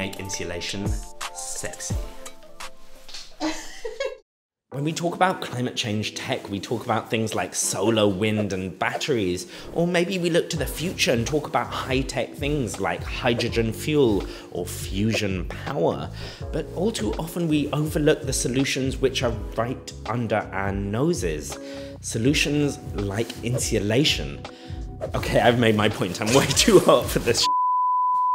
make insulation sexy? When we talk about climate change tech, we talk about things like solar, wind, and batteries. Or maybe we look to the future and talk about high-tech things like hydrogen fuel or fusion power. But all too often we overlook the solutions which are right under our noses. Solutions like insulation. Okay, I've made my point. I'm way too hot for this.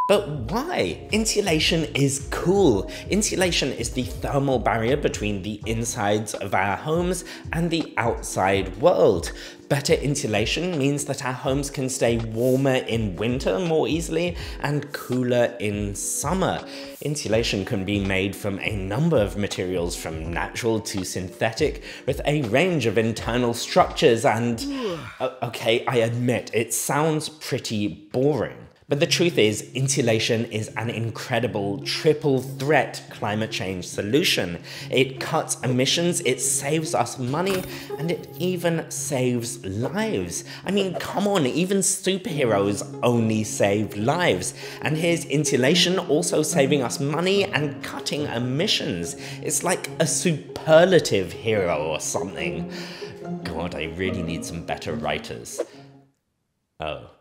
But why? Insulation is cool. Insulation is the thermal barrier between the insides of our homes and the outside world. Better insulation means that our homes can stay warmer in winter more easily and cooler in summer. Insulation can be made from a number of materials, from natural to synthetic, with a range of internal structures and... okay, I admit, it sounds pretty boring. But the truth is, insulation is an incredible triple threat climate change solution. It cuts emissions, it saves us money, and it even saves lives. I mean, come on, even superheroes only save lives. And here's insulation also saving us money and cutting emissions. It's like a superlative hero or something. God, I really need some better writers. Oh,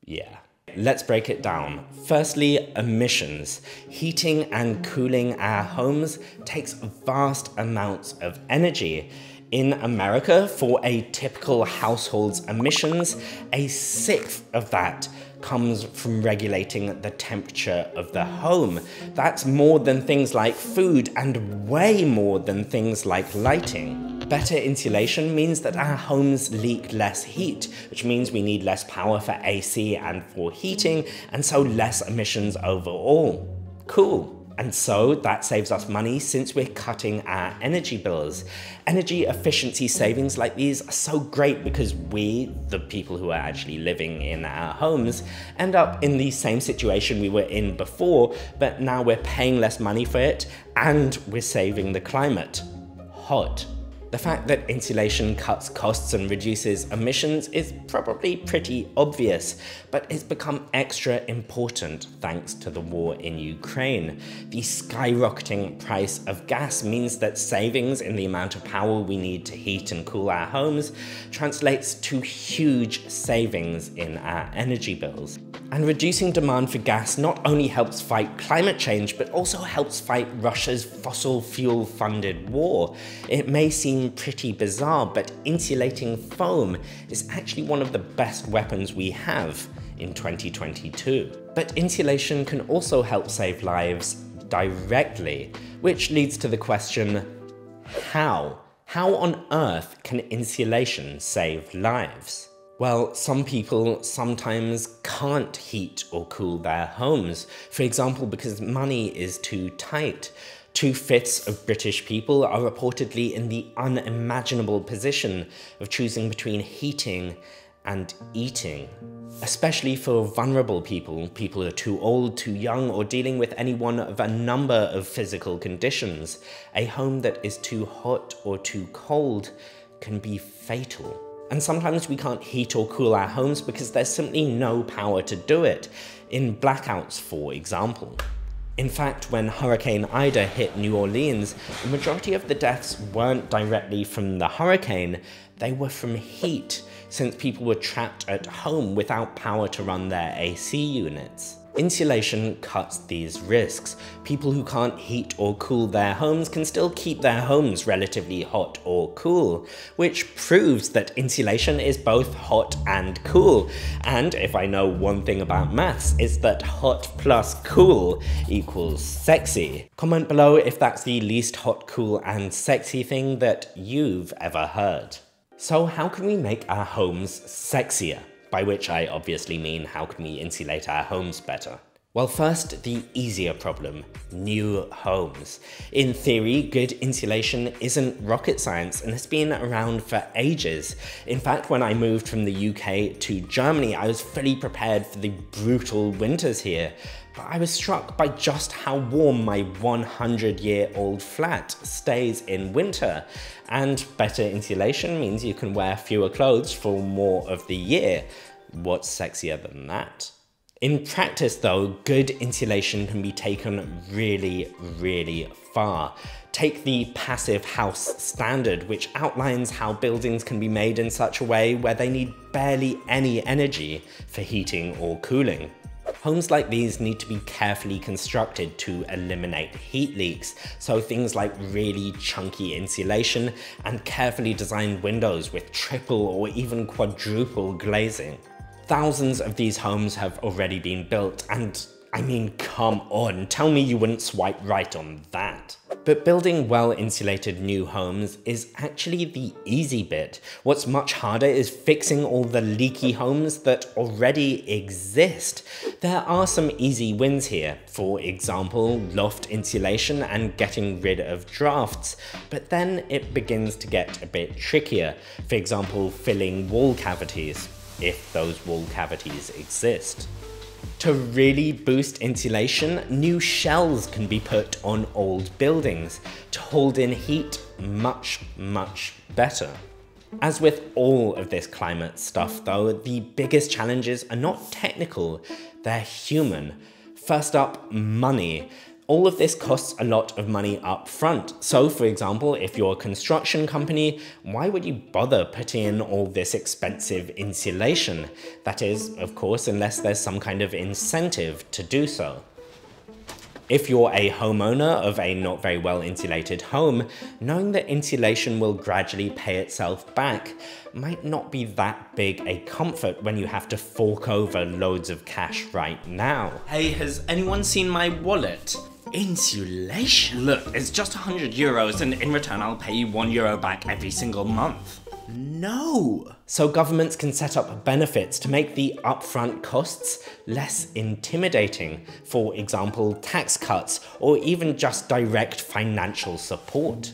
yeah. Let's break it down. Firstly, emissions. Heating and cooling our homes takes vast amounts of energy. In America, for a typical household's emissions, a sixth of that comes from regulating the temperature of the home. That's more than things like food and way more than things like lighting. Better insulation means that our homes leak less heat, which means we need less power for AC and for heating, and so less emissions overall. Cool. And so that saves us money since we're cutting our energy bills. Energy efficiency savings like these are so great because we, the people who are actually living in our homes, end up in the same situation we were in before, but now we're paying less money for it and we're saving the climate. Hot. The fact that insulation cuts costs and reduces emissions is probably pretty obvious, but it's become extra important thanks to the war in Ukraine. The skyrocketing price of gas means that savings in the amount of power we need to heat and cool our homes translates to huge savings in our energy bills. And reducing demand for gas not only helps fight climate change, but also helps fight Russia's fossil fuel-funded war. It may seem pretty bizarre, but insulating foam is actually one of the best weapons we have in 2022. But insulation can also help save lives directly, which leads to the question, how? How on earth can insulation save lives? Well, some people sometimes can't heat or cool their homes, for example, because money is too tight. 2/5 of British people are reportedly in the unimaginable position of choosing between heating and eating. Especially for vulnerable people, people who are too old, too young, or dealing with any one of a number of physical conditions, a home that is too hot or too cold can be fatal. And sometimes we can't heat or cool our homes because there's simply no power to do it, in blackouts, for example. In fact, when Hurricane Ida hit New Orleans, the majority of the deaths weren't directly from the hurricane, they were from heat, since people were trapped at home without power to run their AC units. Insulation cuts these risks. People who can't heat or cool their homes can still keep their homes relatively hot or cool, which proves that insulation is both hot and cool. And if I know one thing about maths, it's that hot plus cool equals sexy. Comment below if that's the least hot, cool, and sexy thing that you've ever heard. So how can we make our homes sexier? By which I obviously mean, how can we insulate our homes better? Well, first, the easier problem, new homes. In theory, good insulation isn't rocket science and has been around for ages. In fact, when I moved from the UK to Germany, I was fully prepared for the brutal winters here. But I was struck by just how warm my 100-year-old flat stays in winter. And better insulation means you can wear fewer clothes for more of the year. What's sexier than that? In practice though, good insulation can be taken really, really far. Take the Passivhuas standard, which outlines how buildings can be made in such a way where they need barely any energy for heating or cooling. Homes like these need to be carefully constructed to eliminate heat leaks, so things like really chunky insulation and carefully designed windows with triple or even quadruple glazing. Thousands of these homes have already been built, and I mean, come on, tell me you wouldn't swipe right on that. But building well-insulated new homes is actually the easy bit. What's much harder is fixing all the leaky homes that already exist. There are some easy wins here, for example, loft insulation and getting rid of drafts, but then it begins to get a bit trickier. For example, filling wall cavities, if those wall cavities exist. To really boost insulation, new shells can be put on old buildings to hold in heat much, much better. As with all of this climate stuff though, the biggest challenges are not technical, they're human. First up, money. All of this costs a lot of money up front. So for example, if you're a construction company, why would you bother putting in all this expensive insulation? That is, of course, unless there's some kind of incentive to do so. If you're a homeowner of a not very well insulated home, knowing that insulation will gradually pay itself back might not be that big a comfort when you have to fork over loads of cash right now. Hey, has anyone seen my wallet? Insulation? Look, it's just €100 and in return I'll pay you €1 back every single month. No! So governments can set up benefits to make the upfront costs less intimidating. For example, tax cuts or even just direct financial support.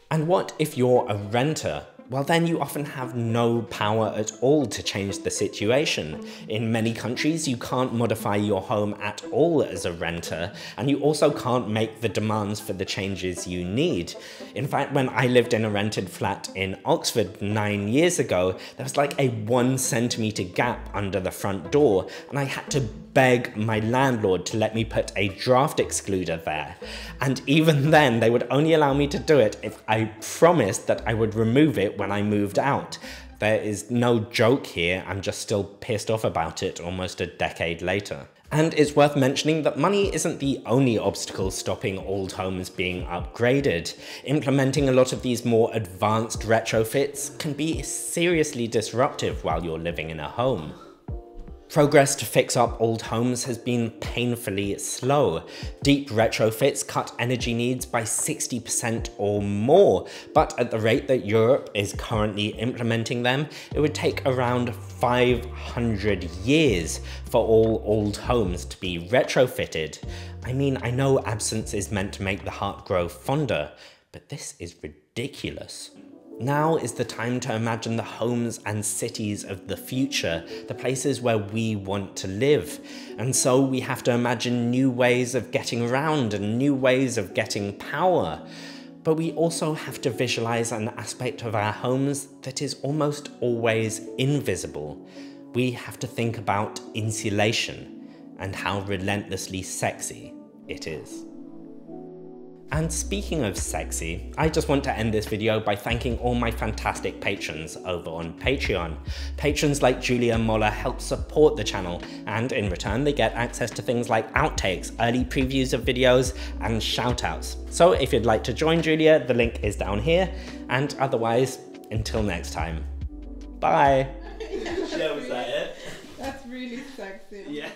And what if you're a renter? Well, then you often have no power at all to change the situation. In many countries, you can't modify your home at all as a renter, and you also can't make the demands for the changes you need. In fact, when I lived in a rented flat in Oxford 9 years ago, there was like a 1 centimetre gap under the front door, and I had to beg my landlord to let me put a draft excluder there. And even then, they would only allow me to do it if I promised that I would remove it when I moved out. There is no joke here, I'm just still pissed off about it almost a decade later. And it's worth mentioning that money isn't the only obstacle stopping old homes being upgraded. Implementing a lot of these more advanced retrofits can be seriously disruptive while you're living in a home. Progress to fix up old homes has been painfully slow. Deep retrofits cut energy needs by 60% or more, but at the rate that Europe is currently implementing them, it would take around 500 years for all old homes to be retrofitted. I mean, I know absence is meant to make the heart grow fonder, but this is ridiculous. Now is the time to imagine the homes and cities of the future, the places where we want to live. And so we have to imagine new ways of getting around and new ways of getting power. But we also have to visualize an aspect of our homes that is almost always invisible. We have to think about insulation and how relentlessly sexy it is. And speaking of sexy, I just want to end this video by thanking all my fantastic patrons over on Patreon. Patrons like Julia Moller help support the channel, and in return they get access to things like outtakes, early previews of videos, and shoutouts. So if you'd like to join Julia, the link is down here, and otherwise, until next time, bye! Yeah, was that it? That's really sexy. Yeah.